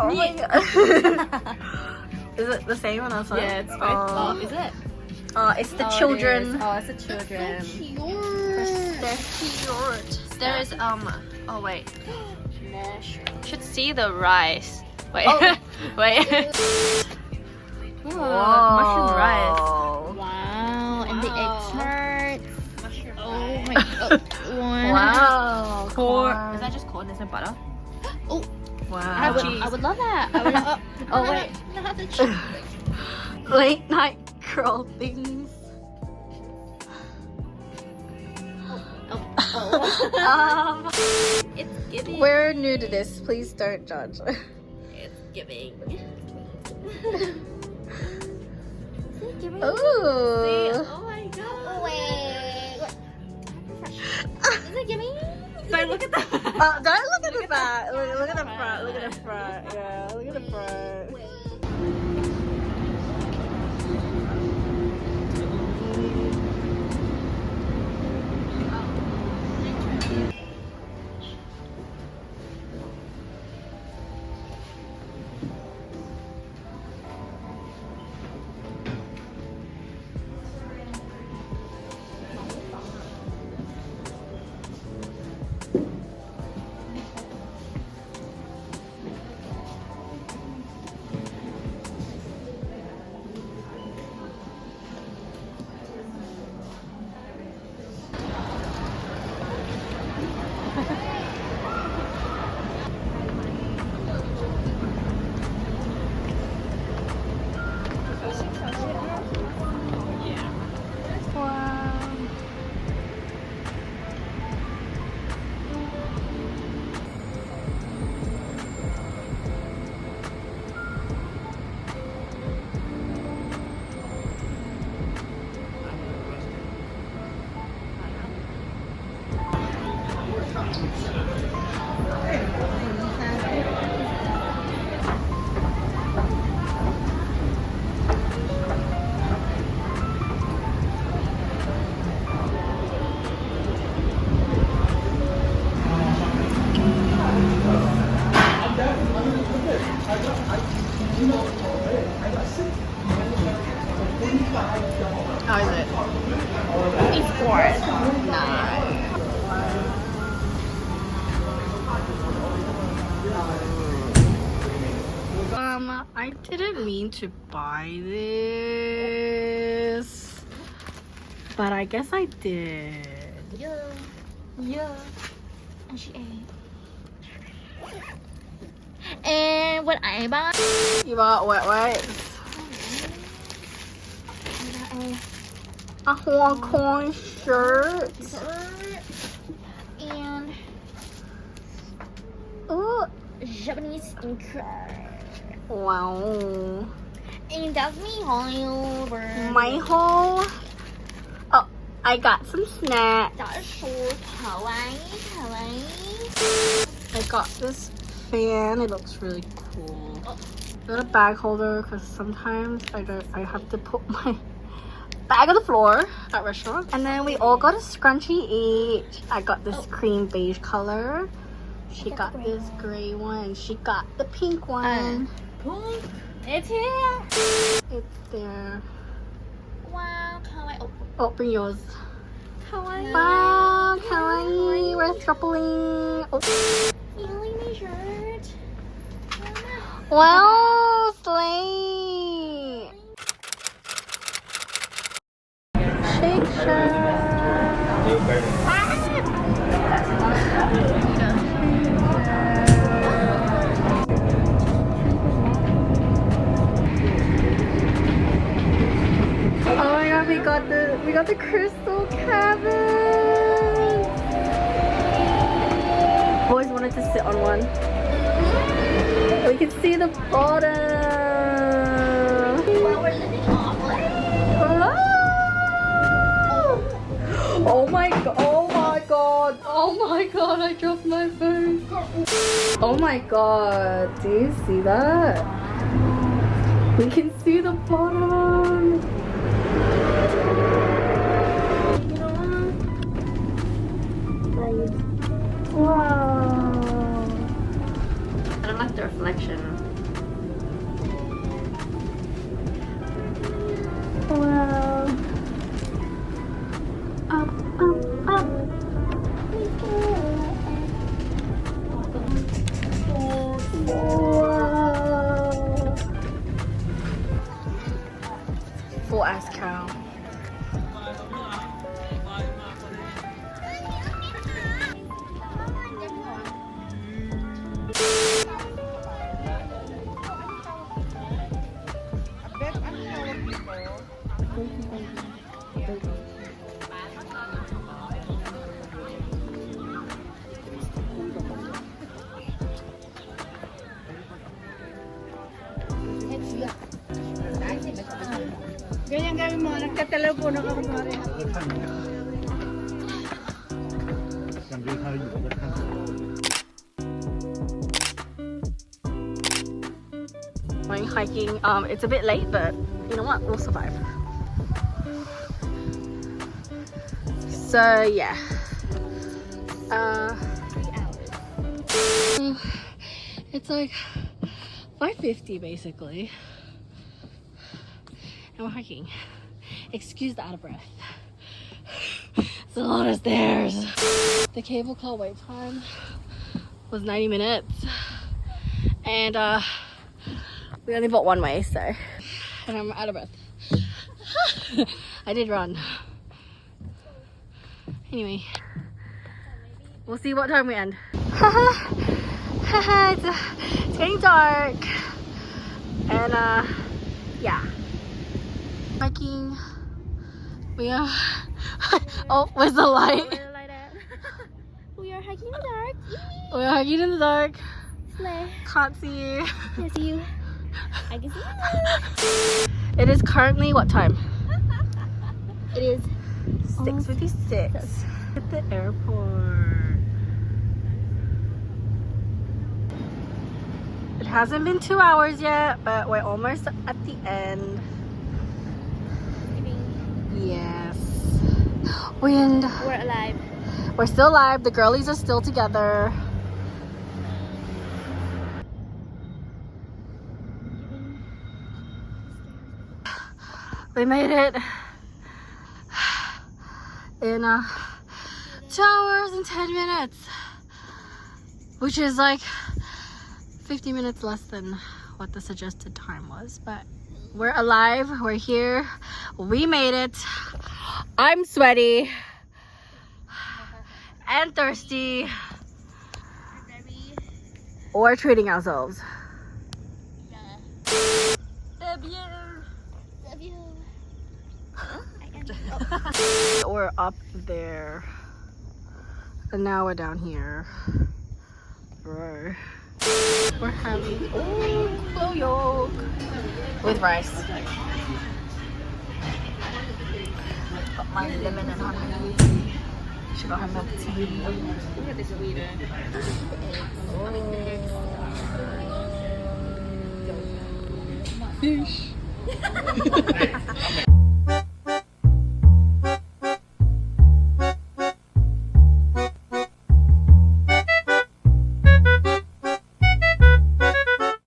Oh my god. Is it the same on our side? Yeah, it's both. Is it? It's the children. It's the children. Cute. There's oh wait. Should see the rice. Wait. Wait. Mushroom rice. Wow, and the egg tarts. Oh my god. Wow. Corn. Is that just corn? There's no butter. Oh, Wow. I would love that. I would love, oh wait. Not the cheese. Late night girl things. It's giving. We're new to this. Please don't judge. It's giving. Ooh. Oh my god. Wait. Is it giving? Don't look at that. Don't look at the back. Look at the front. Look at the front. Yeah, look at the front. How is it? It's corn. I didn't mean to buy this, but I guess I did. Yeah. And she ate. And what I bought, You bought what? A Hong Kong shirt. and Ooh. Japanese skincare. Wow. And that's me all over. My whole. Oh, I got some snacks. That's so kawaii. I got this fan. It looks really cool. I got a bag holder because sometimes I have to put my bag on the floor at restaurants. And then we all got a scrunchie each. I got this cream beige color. She got this gray one. She got the pink one. It's here. It's there. Wow, kawaii. Oh, bring yours. Kawaii. Wow, kawaii. We're throupling. Oh. You like my shirt? Wow, slay. Shake shirt. Oh my god, we got the crystal cabin. Always wanted to sit on one. We can see the bottom. Well, we're living off. Oh my god, oh my god, oh my god, I dropped my phone. Oh my god, do you see that? We can see the bottom. Wow. I don't like the reflection. Ganyan gawin mo, nagtatelepono ka kunwari. Going hiking. It's a bit late, but you know what? We'll survive. So yeah. 3 hours. It's like 5:50 basically, and we're hiking. Excuse the out of breath. It's a lot of stairs. The cable car wait time was 90 minutes, and we only bought one way, so, and I'm out of breath. I did run. Anyway, we'll see what time we end. It's getting dark, and yeah, hiking. We are oh, where's the light? Where the light at? We are hiking in the dark. We are hiking in the dark. Slay. Can't see you. Can I see you? I can see you. It is currently what time? It is 6:56 at the airport. It hasn't been 2 hours yet, but we're almost at the end. Yes. Wind. We're alive. We're still alive. The girlies are still together. We made it in 2 hours and 10 minutes, which is like 50 minutes less than what the suggested time was, but we're alive, we're here, we made it. I'm sweaty and thirsty. We're treating ourselves. We're up there and now we're down here. Bro. We're having glow yolk with rice. Got my lemon and honey. She got her milk tea. Fish.